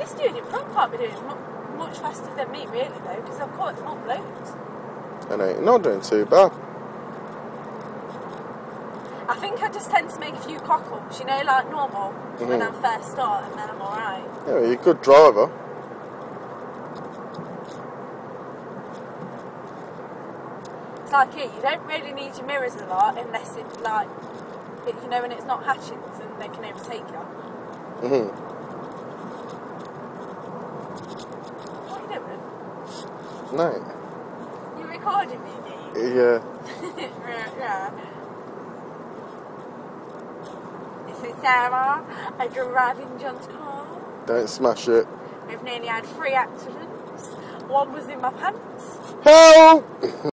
This dude in front can't be doing much faster than me, really, though, because I've caught him up loads. I know, you're not doing too bad. I think I just tend to make a few cock-ups, you know, like normal, when I first start, and then I'm alright. Yeah, well, you're a good driver. It's like here, you don't really need your mirrors a lot unless it's like, you know, when it's not hatchings and they can overtake you. What are you doing? No. You're recording me, Dee? Yeah. Yeah. This is Sarah. I drive in John's car. Don't smash it. We've nearly had 3 accidents. One was in my pants. Help!